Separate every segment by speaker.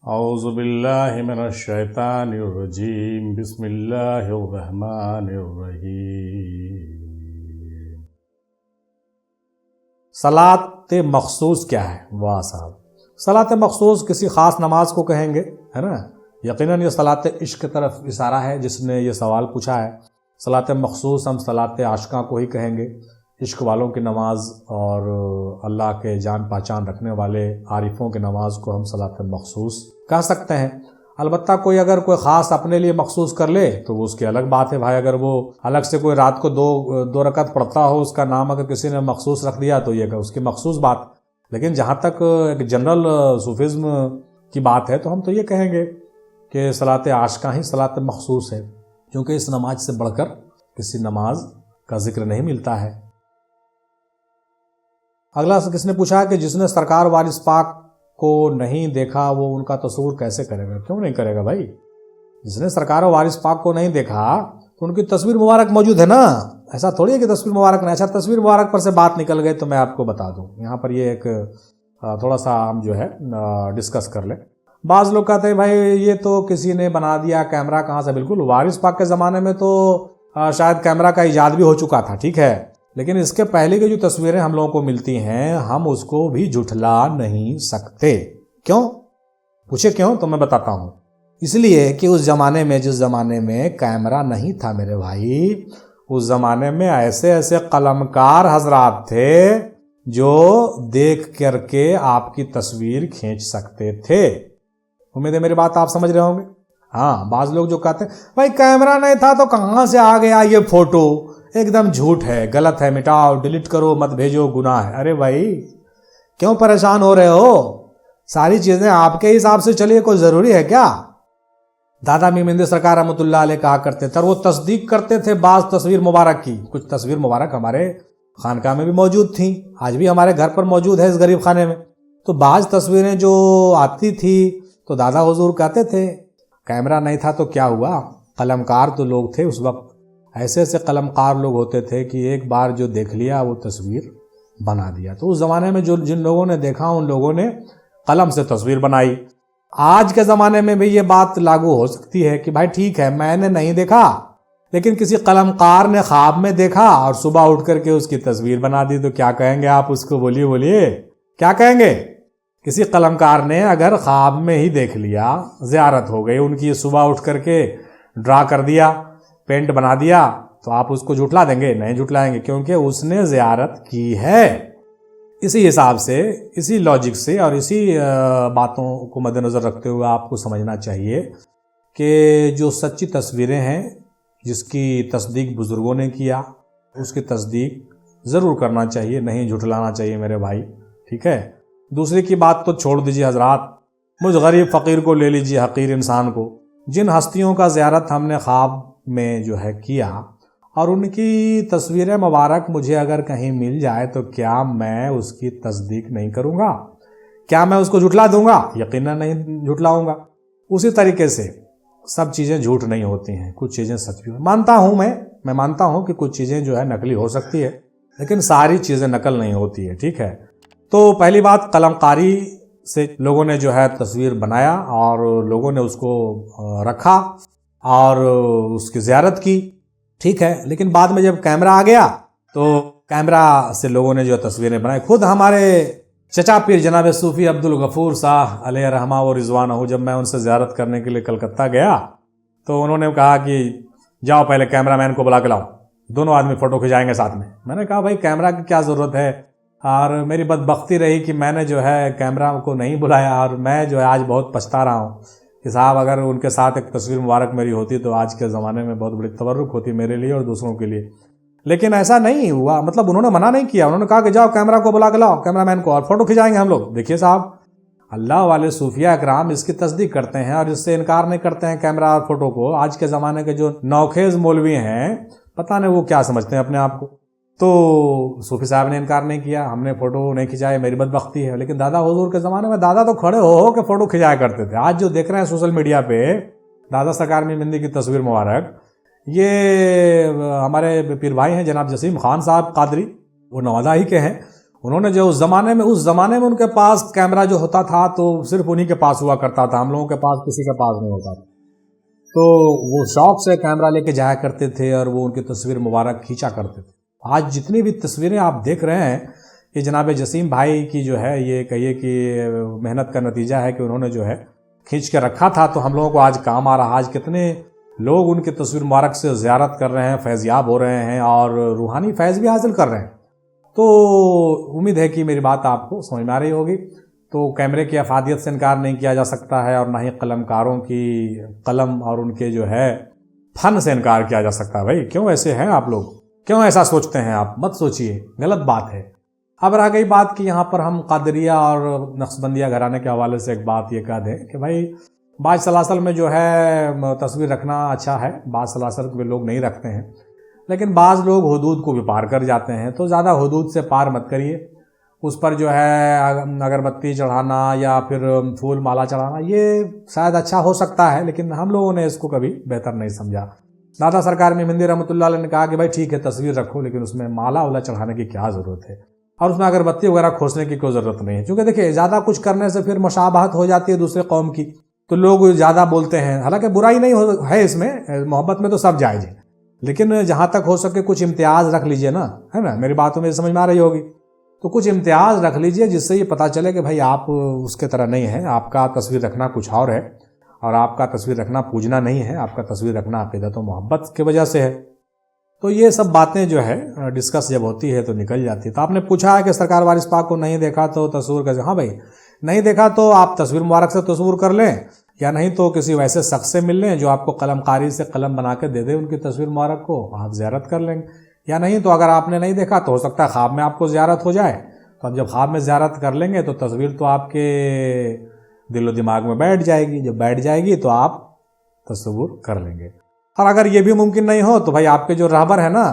Speaker 1: اعوذ باللہ من الشیطان الرجیم بسم اللہ الرحمن الرحیم۔ صلاۃ مخصوص کیا ہے؟ واہ صاحب، صلاۃ مخصوص کسی خاص نماز کو کہیں گے، ہے نا؟ یقیناً یہ صلاۃ عشق کی طرف اشارہ ہے جس نے یہ سوال پوچھا ہے۔ صلاۃ مخصوص ہم صلاۃ عاشقاں کو ہی کہیں گے، عشق والوں کی نماز اور اللہ کے جان پہچان رکھنے والے عارفوں کی نماز کو ہم صلاۃ مخصوص کہہ سکتے ہیں۔ البتہ کوئی اگر کوئی خاص اپنے لیے مخصوص کر لے تو وہ اس کی الگ بات ہے بھائی۔ اگر وہ الگ سے کوئی رات کو دو رکعت پڑھتا ہو، اس کا نام اگر کسی نے مخصوص رکھ دیا تو یہ اس کی مخصوص بات۔ لیکن جہاں تک ایک جنرل صوفیزم کی بات ہے تو ہم تو یہ کہیں گے کہ صلاۃ عاشقاں ہی صلاۃ مخصوص ہے، کیونکہ اس نماز سے بڑھ کر کسی نماز کا ذکر نہیں ملتا ہے۔ اگلا کس نے پوچھا کہ جس نے سرکار وارث پاک کو نہیں دیکھا وہ ان کا تصور کیسے کرے گا؟ کیوں نہیں کرے گا بھائی؟ جس نے سرکار وارث پاک کو نہیں دیکھا تو ان کی تصویر مبارک موجود ہے نا، ایسا تھوڑی ہے کہ تصویر مبارک نہیں۔ اچھا، تصویر مبارک پر سے بات نکل گئی تو میں آپ کو بتا دوں، یہاں پر یہ ایک تھوڑا سا ہم جو ہے ڈسکس کر لیں۔ بعض لوگ کہتے ہیں بھائی یہ تو کسی نے بنا دیا، کیمرہ کہاں سے؟ بالکل، وارث پاک کے زمانے میں تو شاید کیمرہ کا ایجاد بھی ہو چکا تھا، ٹھیک ہے، لیکن اس کے پہلے کی جو تصویریں ہم لوگوں کو ملتی ہیں ہم اس کو بھی جھٹلا نہیں سکتے۔ کیوں؟ پوچھے کیوں؟ تو میں بتاتا ہوں۔ اس لیے کہ اس زمانے میں، جس زمانے میں کیمرہ نہیں تھا میرے بھائی، اس زمانے میں ایسے ایسے قلمکار حضرات تھے جو دیکھ کر کے آپ کی تصویر کھینچ سکتے تھے۔ امید ہے میری بات آپ سمجھ رہے ہوں گے۔ ہاں، بعض لوگ جو کہتے ہیں بھائی کیمرہ نہیں تھا تو کہاں سے آ گیا یہ فوٹو، ایک دم جھوٹ ہے، غلط ہے، مٹاؤ، ڈیلیٹ کرو، مت بھیجو، گناہ ہے۔ ارے بھائی کیوں پریشان ہو رہے ہو؟ ساری چیزیں آپ کے حساب سے چلیے، کوئی ضروری ہے کیا؟ دادا میر مہندی سرکار رحمۃ اللہ علیہ کہا کرتے تھے، اور وہ تصدیق کرتے تھے بعض تصویر مبارک کی۔ کچھ تصویر مبارک ہمارے خانقاہ میں بھی موجود تھیں، آج بھی ہمارے گھر پر موجود ہے اس غریب خانے میں۔ تو بعض تصویریں جو آتی تھی تو دادا حضور کہتے تھے کیمرہ نہیں تھا تو کیا ہوا، قلمکار تو لوگ تھے اس وقت، ایسے ایسے قلمکار لوگ ہوتے تھے کہ ایک بار جو دیکھ لیا وہ تصویر بنا دیا۔ تو اس زمانے میں جن لوگوں نے دیکھا ان لوگوں نے قلم سے تصویر بنائی۔ آج کے زمانے میں بھی یہ بات لاگو ہو سکتی ہے کہ بھائی ٹھیک ہے میں نے نہیں دیکھا لیکن کسی قلمکار نے خواب میں دیکھا اور صبح اٹھ کر کے اس کی تصویر بنا دی، تو کیا کہیں گے آپ اس کو؟ بولیے کیا کہیں گے؟ کسی قلمکار نے اگر خواب میں ہی دیکھ لیا، زیارت ہو گئی ان کی، صبح اٹھ کر کے ڈرا کر دیا، پینٹ بنا دیا، تو آپ اس کو جھٹلا دیں گے؟ نہیں جھٹلائیں گے، کیونکہ اس نے زیارت کی ہے۔ اسی حساب سے، اسی لاجک سے اور اسی باتوں کو مد نظر رکھتے ہوئے آپ کو سمجھنا چاہیے کہ جو سچی تصویریں ہیں جس کی تصدیق بزرگوں نے کیا اس کی تصدیق ضرور کرنا چاہیے، نہیں جھٹلانا چاہیے میرے بھائی، ٹھیک ہے؟ دوسری کی بات تو چھوڑ دیجیے حضرات، مجھ غریب فقیر کو لے لیجیے، حقیر انسان کو۔ جن ہستیوں کا زیارت ہم نے خواب میں جو ہے کیا اور ان کی تصویریں مبارک مجھے اگر کہیں مل جائے تو کیا میں اس کی تصدیق نہیں کروں گا؟ کیا میں اس کو جھٹلا دوں گا؟ یقیناً نہیں جھٹلاؤں گا۔ اسی طریقے سے سب چیزیں جھوٹ نہیں ہوتی ہیں، کچھ چیزیں سچ بھی مانتا ہوں میں مانتا ہوں کہ کچھ چیزیں جو ہے نقلی ہو سکتی ہے، لیکن ساری چیزیں نقل نہیں ہوتی ہے، ٹھیک ہے؟ تو پہلی بات، قلم کاری سے لوگوں نے جو ہے تصویر بنایا اور لوگوں نے اس کو رکھا اور اس کی زیارت کی، ٹھیک ہے، لیکن بعد میں جب کیمرہ آ گیا تو کیمرہ سے لوگوں نے جو تصویریں بنائی۔ خود ہمارے چچا پیر جناب صوفی عبدالغفور صاحب علیہ رحمہ و رضوانہ، جب میں ان سے زیارت کرنے کے لیے کلکتہ گیا تو انہوں نے کہا کہ جاؤ پہلے کیمرہ مین کو بلا کے لاؤ، دونوں آدمی فوٹو کھنچائیں گے ساتھ میں۔ میں نے کہا بھائی کیمرہ کی کیا ضرورت ہے؟ اور میری بدبختی رہی کہ میں نے جو ہے کیمرہ کو نہیں بلایا، اور میں جو ہے آج بہت پچھتا رہا ہوں کہ صاحب اگر ان کے ساتھ ایک تصویر مبارک میری ہوتی تو آج کے زمانے میں بہت بڑی تبرک ہوتی میرے لیے اور دوسروں کے لیے۔ لیکن ایسا نہیں ہوا، مطلب انہوں نے منع نہیں کیا، انہوں نے کہا کہ جاؤ کیمرہ کو بلا کے لاؤ، کیمرہ مین کو، اور فوٹو کھنچائیں گے ہم لوگ۔ دیکھیے صاحب، اللہ والے صوفیہ اکرام اس کی تصدیق کرتے ہیں اور اس سے انکار نہیں کرتے ہیں کیمرہ اور فوٹو کو۔ آج کے زمانے کے جو نوخیز مولوی ہیں پتہ نہیں وہ کیا سمجھتے ہیں اپنے آپ کو۔ تو صوفی صاحب نے انکار نہیں کیا، ہم نے فوٹو نہیں کھنچائے، میری بدبختی ہے۔ لیکن دادا حضور کے زمانے میں دادا تو کھڑے ہو کے فوٹو کھنچایا کرتے تھے۔ آج جو دیکھ رہے ہیں سوشل میڈیا پہ دادا سرکار میر مہندی کی تصویر مبارک، یہ ہمارے پیر بھائی ہیں جناب جسیم خان صاحب قادری، وہ نوادہ ہی کے ہیں، انہوں نے جو اس زمانے میں ان کے پاس کیمرہ جو ہوتا تھا تو صرف انہی کے پاس ہوا کرتا تھا، ہم لوگوں کے پاس کسی کے پاس نہیں ہوتا تھا، تو وہ شوق سے کیمرہ لے کے جایا کرتے تھے اور وہ ان کی تصویر مبارک کھینچا کرتے تھے۔ آج جتنی بھی تصویریں آپ دیکھ رہے ہیں یہ جناب جسیم بھائی کی جو ہے یہ کہیے کہ محنت کا نتیجہ ہے کہ انہوں نے جو ہے کھینچ کے رکھا تھا، تو ہم لوگوں کو آج کام آ رہا۔ آج کتنے لوگ ان کی تصویر مبارک سے زیارت کر رہے ہیں، فیض یاب ہو رہے ہیں اور روحانی فیض بھی حاصل کر رہے ہیں۔ تو امید ہے کہ میری بات آپ کو سمجھ میں آ رہی ہوگی۔ تو کیمرے کی افادیت سے انکار نہیں کیا جا سکتا ہے اور نہ ہی قلم کاروں کی قلم اور ان کے جو ہے فن سے انکار کیا جا سکتا ہے۔ بھائی کیوں ایسے ہیں آپ لوگ؟ کیوں ایسا سوچتے ہیں آپ؟ مت سوچئے، غلط بات ہے۔ اب رہ گئی بات کہ یہاں پر ہم قادریہ اور نقشبندیہ گھرانے کے حوالے سے ایک بات یہ کہہ دیں کہ بھائی بعض سلاسل میں جو ہے تصویر رکھنا اچھا ہے، بعض سلاسل میں لوگ نہیں رکھتے ہیں، لیکن بعض لوگ حدود کو بھی پار کر جاتے ہیں، تو زیادہ حدود سے پار مت کریے۔ اس پر جو ہے اگربتی چڑھانا یا پھر پھول مالا چڑھانا یہ شاید اچھا ہو سکتا ہے، لیکن ہم لوگوں نے اس کو کبھی بہتر نہیں سمجھا۔ دادا سرکار میں مہندی رحمۃ اللہ علیہ نے کہا کہ بھائی ٹھیک ہے تصویر رکھو، لیکن اس میں مالا والا چڑھانے کی کیا ضرورت ہے، اور اس میں اگربتی وغیرہ کھوسنے کی کوئی ضرورت نہیں ہے، کیونکہ دیکھیں زیادہ کچھ کرنے سے پھر مشابہت ہو جاتی ہے دوسرے قوم کی، تو لوگ زیادہ بولتے ہیں۔ حالانکہ برائی نہیں ہے اس میں، محبت میں تو سب جائز ہے، لیکن جہاں تک ہو سکے کچھ امتیاز رکھ لیجئے نا، ہے نا، میری باتوں میں سمجھ میں آ رہی ہوگی۔ تو کچھ امتیاز رکھ لیجئے جس سے یہ پتہ چلے کہ بھائی آپ اس کے طرح نہیں ہیں، آپ کا تصویر رکھنا کچھ اور ہے، اور آپ کا تصویر رکھنا پوجنا نہیں ہے، آپ کا تصویر رکھنا عقیدت و محبت کی وجہ سے ہے۔ تو یہ سب باتیں جو ہے ڈسکس جب ہوتی ہے تو نکل جاتی ہے۔ تو آپ نے پوچھا ہے کہ سرکار وارث پاک کو نہیں دیکھا تو تصور کیسے؟ ہاں بھائی نہیں دیکھا تو آپ تصویر مبارک سے تصور کر لیں، یا نہیں تو کسی ویسے شخص سے مل لیں جو آپ کو قلم کاری سے قلم بنا کے دے دے ان کی تصویر مبارک کو، آپ زیارت کر لیں گے۔ یا نہیں تو اگر آپ نے نہیں دیکھا تو ہو سکتا ہے خواب میں آپ کو زیارت ہو جائے، تو اب جب خواب میں زیارت کر لیں گے تو تصویر تو آپ کے دل و دماغ میں بیٹھ جائے گی، جب بیٹھ جائے گی تو آپ تصور کر لیں گے۔ اور اگر یہ بھی ممکن نہیں ہو تو بھائی آپ کے جو رہبر ہیں نا،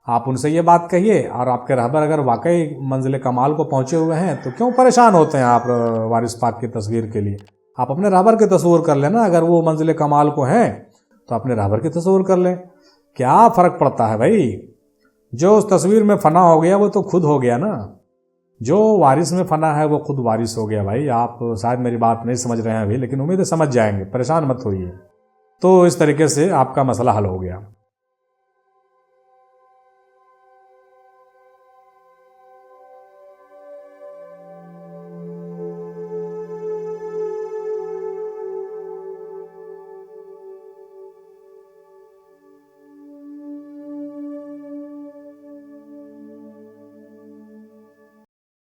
Speaker 1: آپ ان سے یہ بات کہیے، اور آپ کے رہبر اگر واقعی منزل کمال کو پہنچے ہوئے ہیں تو کیوں پریشان ہوتے ہیں آپ وارث پاک کی تصویر کے لیے؟ آپ اپنے رہبر کی تصور کر لیں نا، اگر وہ منزل کمال کو ہیں تو اپنے رہبر کی تصور کر لیں۔ کیا فرق پڑتا ہے بھائی؟ جو اس تصویر میں فنا ہو گیا وہ تو خود ہو گیا نا، جو وارث میں فنا ہے وہ خود وارث ہو گیا۔ بھائی آپ شاید میری بات نہیں سمجھ رہے ہیں ابھی، لیکن امید ہے سمجھ جائیں گے، پریشان مت ہوئیے۔ تو اس طریقے سے آپ کا مسئلہ حل ہو گیا۔